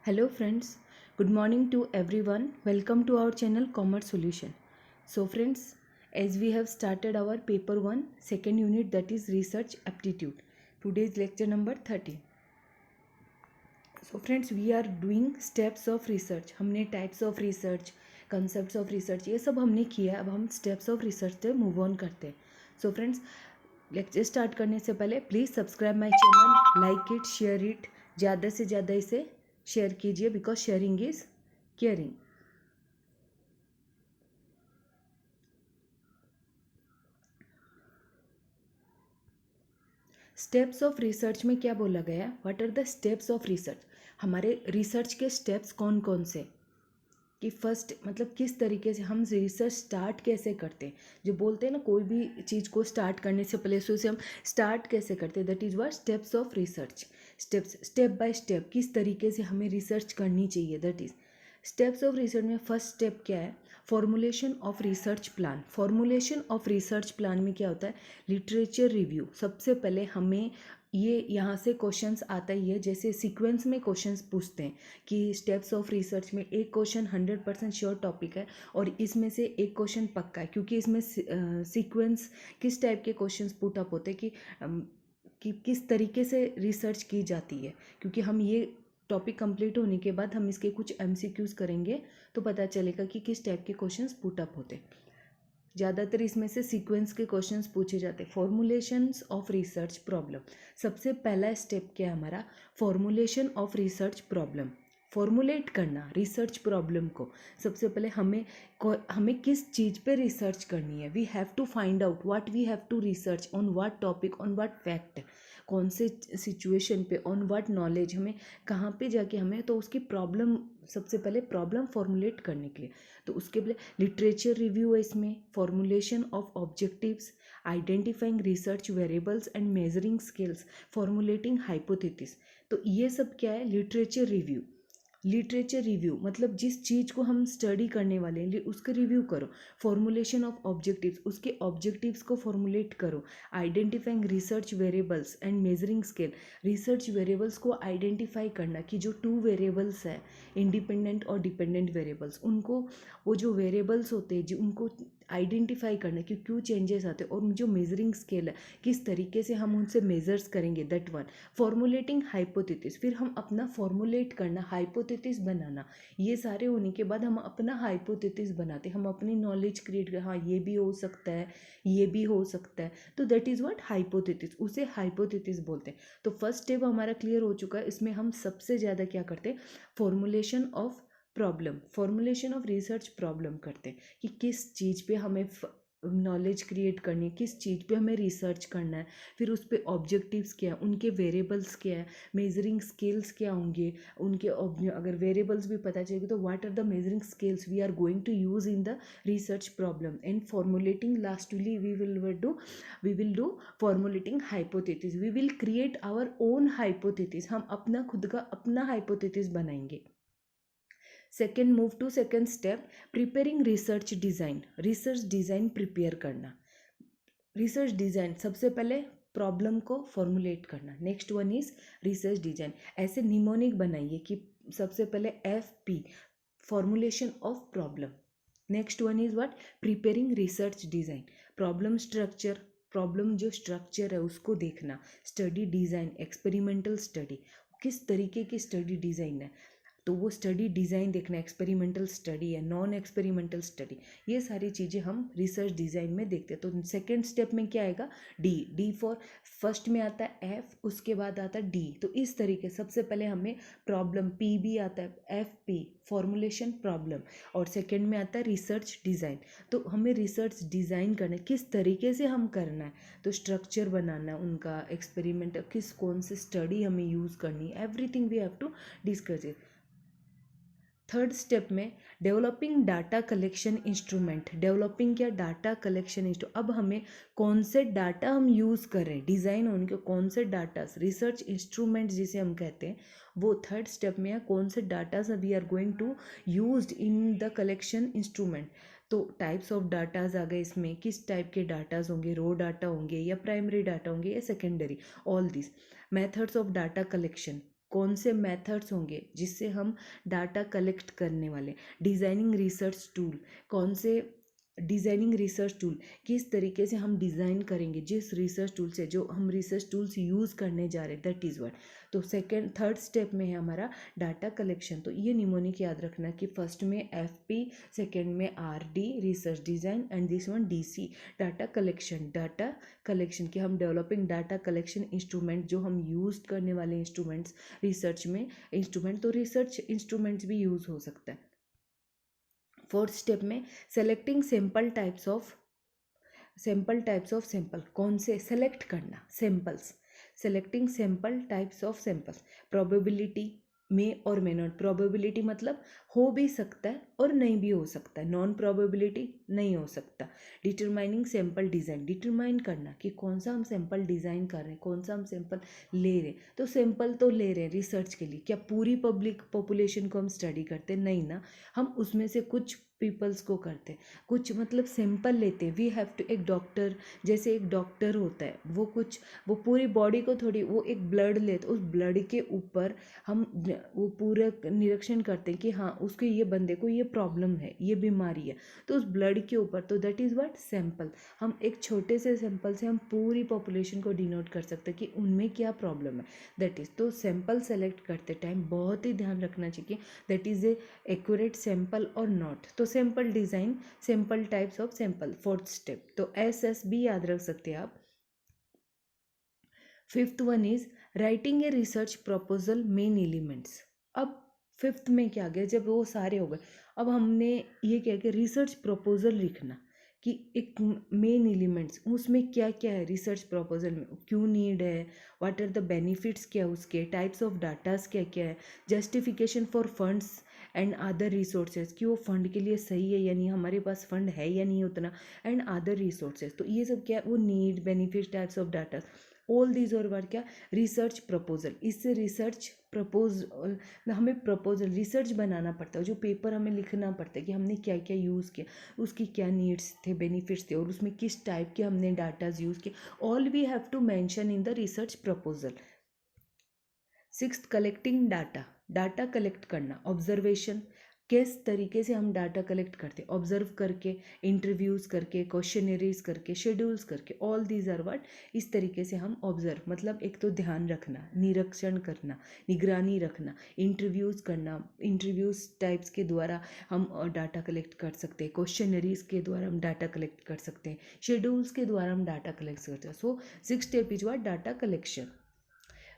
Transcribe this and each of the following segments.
Hello friends, good morning to everyone. Welcome to our channel Commerce Solution. So friends, as we have started our paper 1 second unit, that is research aptitude. Today's lecture number 13. So friends, we are doing steps of research. हमने types of research, concepts of research ये सब हमने किया. अब हम steps of research से move on करते हैं. So friends, लेक्चर स्टार्ट करने से पहले please subscribe my channel, like it, share it, ज़्यादा से ज़्यादा इसे शेयर कीजिए because sharing is caring. Steps of research में क्या बोला गया? What are the steps of research? हमारे रिसर्च के स्टेप्स कौन कौन से कि फर्स्ट मतलब किस तरीके से हम रिसर्च स्टार्ट कैसे करते हैं. जो बोलते हैं ना, कोई भी चीज़ को स्टार्ट करने से पहले उसे हम स्टार्ट कैसे करते हैं, that is what steps of research. Steps, step by step किस तरीके से हमें रिसर्च करनी चाहिए, that is steps of research में फर्स्ट स्टेप क्या है? Formulation of research plan. Formulation of research plan में क्या होता है? Literature review. सबसे पहले हमें ये यहाँ से क्वेश्चंस आता ही है, जैसे सीक्वेंस में क्वेश्चंस पूछते हैं कि स्टेप्स ऑफ रिसर्च में एक क्वेश्चन 100% श्योर टॉपिक है और इसमें से एक क्वेश्चन पक्का है, क्योंकि इसमें सीक्वेंस किस टाइप के क्वेश्चंस पुट अप होते हैं कि किस तरीके से रिसर्च की जाती है. क्योंकि हम ये टॉपिक कंप्लीट होने के बाद हम इसके कुछ MCQs करेंगे तो पता चलेगा कि किस टाइप के क्वेश्चंस पुट अप होते. ज़्यादातर इसमें से सीक्वेंस के क्वेश्चंस पूछे जाते हैं. Formulations of research problem. सबसे पहला स्टेप क्या है हमारा? Formulation of research problem. Formulate करना रिसर्च प्रॉब्लम को. सबसे पहले हमें किस चीज़ पे रिसर्च करनी है. We have to find out what we have to research on what topic, on what fact, कौन से सिचुएशन पे, ऑन व्हाट नॉलेज, हमें कहाँ पे जाके हमें तो उसकी प्रॉब्लम, सबसे पहले प्रॉब्लम फॉर्मुलेट करने के लिए. तो उसके पहले लिटरेचर रिव्यू है इसमें, formulation of objectives, identifying research variables and measuring skills, formulating hypothesis. तो ये सब क्या है? Literature review. लिटरेचर रिव्यू मतलब जिस चीज़ को हम स्टडी करने वाले हैं उसका रिव्यू करो. फॉर्मुलेशन ऑफ ऑब्जेक्टिव्स, उसके ऑब्जेक्टिव्स को फॉर्मुलेट करो. Identifying research variables and measuring scale. Research variables को आइडेंटिफाई करना कि जो 2 वेरिएबल्स है, इंडिपेंडेंट और डिपेंडेंट वेरिएबल्स, उनको वो जो वेरिएबल्स होते हैं जो उनको आइडेंटिफाई करना कि क्यों चेंजेस आते हैं, और जो मेजरिंग स्केल है किस तरीके से हम उनसे मेजर्स करेंगे, दैट वन. फॉर्मुलेटिंग हाइपोथेसिस, फिर हम अपना फॉर्मुलेट करना, हाइपोथेसिस बनाना. ये सारे होने के बाद हम अपना हाइपोथेसिस बनाते, हम अपनी नॉलेज क्रिएट कर, हाँ ये भी हो सकता है, ये भी हो सकता है, तो दैट इज़ व्हाट हाइपोथेसिस. उसे हाइपोथेसिस बोलते हैं. तो फर्स्ट स्टेप हमारा क्लियर हो चुका है. इसमें हम सबसे ज़्यादा क्या करते हैं? Formulation of problem, formulation of research problem करते हैं कि किस चीज़ पे हमें नॉलेज क्रिएट करनी है, किस चीज़ पे हमें रिसर्च करना है, फिर उस पे ऑब्जेक्टिव्स क्या है, उनके वेरिएबल्स क्या है, मेजरिंग स्केल्स क्या होंगे उनके. अगर वेरिएबल्स भी पता चलेगी तो what are the measuring scales we are going to use in the research problem. And formulating, lastly we will do formulating hypothesis. We will create our own hypothesis. हम अपना खुद का अपना हाइपोथेसिस बनाएंगे. Second, move to second step, preparing research design. Research design prepare करना. Research design सबसे पहले problem को फॉर्मुलेट करना. Next one is research design. ऐसे निमोनिक बनाइए कि सबसे पहले FP, formulation of problem. Next one is what? Preparing research design. Problem structure, problem जो स्ट्रक्चर है उसको देखना. स्टडी डिज़ाइन, एक्सपेरिमेंटल स्टडी, किस तरीके की स्टडी डिज़ाइन है तो वो स्टडी डिज़ाइन देखना. एक्सपेरिमेंटल स्टडी है, नॉन एक्सपेरिमेंटल स्टडी, ये सारी चीज़ें हम रिसर्च डिज़ाइन में देखते हैं. तो सेकेंड स्टेप में क्या आएगा? डी फॉर, फर्स्ट में आता है F, उसके बाद आता है D. तो इस तरीके सबसे पहले हमें प्रॉब्लम, PB आता है, FP फॉर्मुलेशन प्रॉब्लम, और सेकेंड में आता है रिसर्च डिज़ाइन. तो हमें रिसर्च डिज़ाइन करना है, किस तरीके से हम करना है, तो स्ट्रक्चर बनाना है उनका, एक्सपेरिमेंट किस कौन से स्टडी हमें यूज़ करनी है, everything we have to discuss it. Third step में developing data collection instrument. Developing क्या? Data collection instrument. अब हमें कौन से डाटा हम यूज़ कर रहे हैं, डिज़ाइन होने के कौन से डाटा, रिसर्च इंस्ट्रूमेंट जिसे हम कहते हैं, वो थर्ड स्टेप में है. कौन से datas we are going to used in the collection instrument. तो टाइप्स ऑफ डाटाज आ गए इसमें, किस टाइप के डाटाज होंगे, रो डाटा होंगे या प्राइमरी डाटा होंगे या secondary, all this. Methods of data collection, कौन से मेथड्स होंगे जिससे हम डाटा कलेक्ट करने वाले, डिज़ाइनिंग रिसर्च टूल, कौन से डिज़ाइनिंग रिसर्च टूल किस तरीके से हम डिज़ाइन करेंगे, जिस रिसर्च टूल से जो हम रिसर्च टूल्स यूज़ करने जा रहे हैं, दैट इज़ व्हाट। तो सेकंड थर्ड स्टेप में है हमारा डाटा कलेक्शन। तो ये निमोनिक याद रखना कि फर्स्ट में FP, सेकंड में RD research design and this one DC data collection. Data collection कि हम डेवलपिंग डाटा कलेक्शन इंस्ट्रूमेंट, जो हम यूज़ करने वाले इंस्ट्रूमेंट्स रिसर्च में इंस्ट्रूमेंट, तो रिसर्च इंस्ट्रूमेंट्स भी यूज़ हो सकता है। फोर्थ स्टेप में selecting sample types of sample, कौन से सेलेक्ट करना samples, selecting sample types of samples, probability में और मे नॉट। प्रोबेबिलिटी मतलब हो भी सकता है और नहीं भी हो सकता है, नॉन प्रोबेबिलिटी नहीं हो सकता। डिटरमाइनिंग सैम्पल डिज़ाइन, डिटरमाइन करना कि कौन सा हम सैम्पल डिज़ाइन कर रहे हैं, कौन सा हम सैम्पल ले रहे हैं। तो सैम्पल तो ले रहे हैं रिसर्च के लिए, क्या पूरी पब्लिक पॉपुलेशन को हम स्टडी करते नहीं ना, हम उसमें से कुछ पीपल्स को करते हैं, कुछ मतलब सैंपल लेते हैं। वी हैव टू, एक डॉक्टर, जैसे एक डॉक्टर होता है वो पूरी बॉडी को थोड़ी, वो एक ब्लड लेते, उस ब्लड के ऊपर हम वो पूरा निरीक्षण करते हैं कि हाँ उसके ये बंदे को ये प्रॉब्लम है, ये बीमारी है, तो उस ब्लड के ऊपर, तो दैट इज़ व्हाट सैंपल। हम एक छोटे से सैंपल से हम पूरी पॉपुलेशन को डिनोट कर सकते हैं कि उनमें क्या प्रॉब्लम है, दैट इज़। तो सैंपल सेलेक्ट करते टाइम बहुत ही ध्यान रखना चाहिए that is a accurate sample और नॉट। तो sample design, sample types of sample, fourth step. तो SSB याद रख सकते हैं आप। Fifth one is writing a research proposal main elements. अब फिफ्थ में क्या गया, जब वो सारे हो गए, अब हमने ये क्या कि रिसर्च प्रपोजल लिखना कि एक मेन एलिमेंट्स उसमें क्या क्या है, रिसर्च प्रपोजल में क्यों नीड है, व्हाट आर द बेनिफिट्स, क्या उसके टाइप्स ऑफ डाटास क्या क्या है, justification for funds and other resources कि वो फंड के लिए सही है या नहीं, हमारे पास फंड है या नहीं उतना, एंड अदर रिसोर्सेज। तो ये सब क्या है, वो need, benefit, types of data, all these और वर्ड क्या, रिसर्च प्रपोजल। इससे रिसर्च प्रपोज, हमें प्रपोजल रिसर्च बनाना पड़ता है, जो पेपर हमें लिखना पड़ता है कि हमने क्या क्या यूज़ किया, उसकी क्या नीड्स थे, बेनिफिट्स थे, और उसमें किस टाइप के हमने डाटाज यूज़ किए, all we have to mention in the research proposal. Sixth, collecting data, data collect करना, ऑब्जर्वेशन, किस तरीके से हम डाटा कलेक्ट करते हैं, ऑब्जर्व करके, इंटरव्यूज़ करके, क्वेश्चनरीज करके, शेड्यूल्स करके, ऑल दीज आर व्हाट, इस तरीके से हम ऑब्जर्व मतलब एक तो ध्यान रखना, निरीक्षण करना, निगरानी रखना, इंटरव्यूज़ करना, इंटरव्यूज़ टाइप्स के द्वारा हम डाटा कलेक्ट कर सकते हैं, क्वेश्चनरीज के द्वारा हम डाटा कलेक्ट कर सकते हैं, शेड्यूल्स के द्वारा हम डाटा कलेक्ट करते हैं। So six step is what, data collection.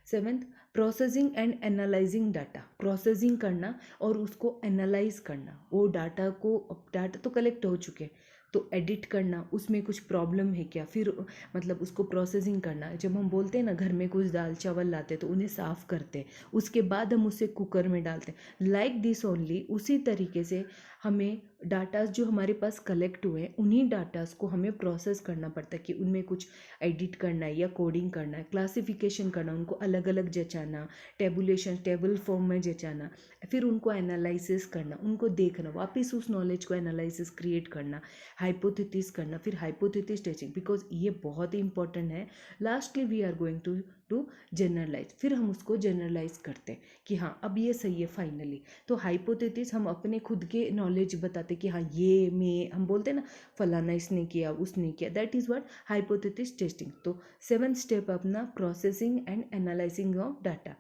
Seventh, processing and analysing data, processing करना और उसको एनालाइज करना, वो डाटा को, डाटा तो कलेक्ट हो चुके, तो एडिट करना, उसमें कुछ प्रॉब्लम है क्या, फिर मतलब उसको प्रोसेसिंग करना। जब हम बोलते हैं ना घर में कुछ दाल चावल लाते तो उन्हें साफ़ करते हैं, उसके बाद हम उसे कुकर में डालते हैं, लाइक दिस ओनली, उसी तरीके से हमें डाटाज जो हमारे पास कलेक्ट हुए हैं, उन्हीं डाटाज को हमें प्रोसेस करना पड़ता है कि उनमें कुछ एडिट करना है या कोडिंग करना है, क्लासिफिकेशन करना, उनको अलग अलग जचाना, टेबुलेशन, टेबल फॉर्म में जचाना, फिर उनको एनालिसिस करना, उनको देखना, वापस उस नॉलेज को एनालिसिस क्रिएट करना, हाइपोथेसिस करना, फिर हाइपोथेसिस टेस्टिंग, बिकॉज ये बहुत ही इंपॉर्टेंट है। Lastly we are going to to generalise, फिर हम उसको जनरलाइज करते हैं कि हाँ अब ये सही है फाइनली। तो हाइपोथेसिस हम अपने खुद के नॉलेज बताते कि हाँ ये मैं, हम बोलते हैं ना फलाना इसने किया उसने किया, that is what hypothesis testing. तो सेवन स्टेप अपना processing and analysing of data.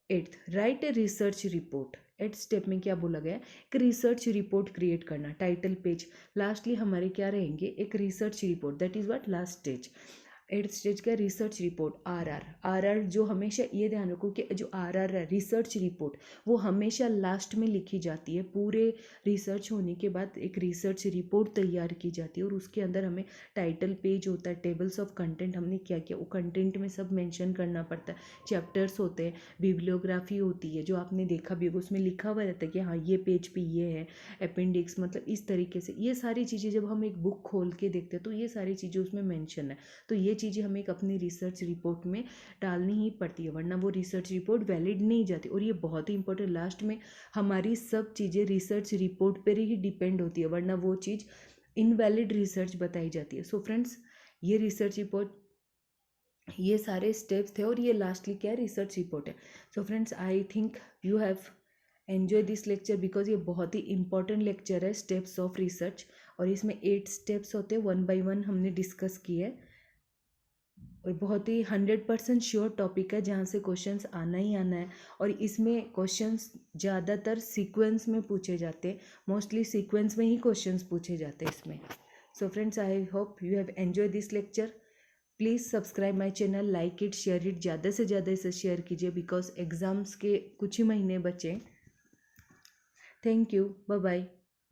Eighth, write a research report. Eight step में क्या बोला गया है, एक रिसर्च रिपोर्ट क्रिएट करना, टाइटल पेज, लास्टली हमारे क्या रहेंगे, एक research report, that is what last stage. Eight stage का रिसर्च रिपोर्ट, आर जो हमेशा ये ध्यान रखो कि जो है रिसर्च रिपोर्ट, वो हमेशा लास्ट में लिखी जाती है। पूरे रिसर्च होने के बाद एक रिसर्च रिपोर्ट तैयार की जाती है और उसके अंदर हमें टाइटल पेज होता है, टेबल्स ऑफ कंटेंट, हमने क्या किया वो कंटेंट में सब मेंशन करना पड़ता है, चैप्टर्स होते हैं, बिब्लियोग्राफी होती है जो आपने देखा भी होगा, उसमें लिखा हुआ रहता है कि हाँ ये पेज पे ये है, अपेंडिक्स, मतलब इस तरीके से ये सारी चीज़ें जब हम एक बुक खोल के देखते हैं तो ये सारी चीज़ें उसमें मेंशन है। तो ये चीज़ें हमें एक अपनी रिसर्च रिपोर्ट में डालनी ही पड़ती है, वरना वो रिसर्च रिपोर्ट वैलिड नहीं जाती। और ये बहुत ही इंपॉर्टेंट, लास्ट में हमारी सब चीज़ें रिसर्च रिपोर्ट पर ही डिपेंड होती है, वरना वो चीज़ इनवैलिड रिसर्च बताई जाती है। सो फ्रेंड्स, ये रिसर्च रिपोर्ट ये सारे स्टेप्स थे और ये लास्टली क्या है, रिसर्च रिपोर्ट है। So friends, I think you have enjoy this lecture because ये बहुत ही इंपॉर्टेंट लेक्चर है, स्टेप्स ऑफ रिसर्च। और इसमें 8 स्टेप्स होते हैं, 1 बाय 1 हमने डिस्कस किए। और बहुत ही 100% श्योर टॉपिक है जहाँ से क्वेश्चंस आना ही आना है। और इसमें क्वेश्चंस ज़्यादातर सीक्वेंस में पूछे जाते हैं, मोस्टली सीक्वेंस में ही क्वेश्चंस पूछे जाते हैं इसमें। So friends, I hope you have enjoy this lecture. Please subscribe my channel, like it, share it, ज़्यादा से ज़्यादा इसे शेयर कीजिए बिकॉज एग्ज़ाम्स के कुछ ही महीने बचे। Thank you, bye bye.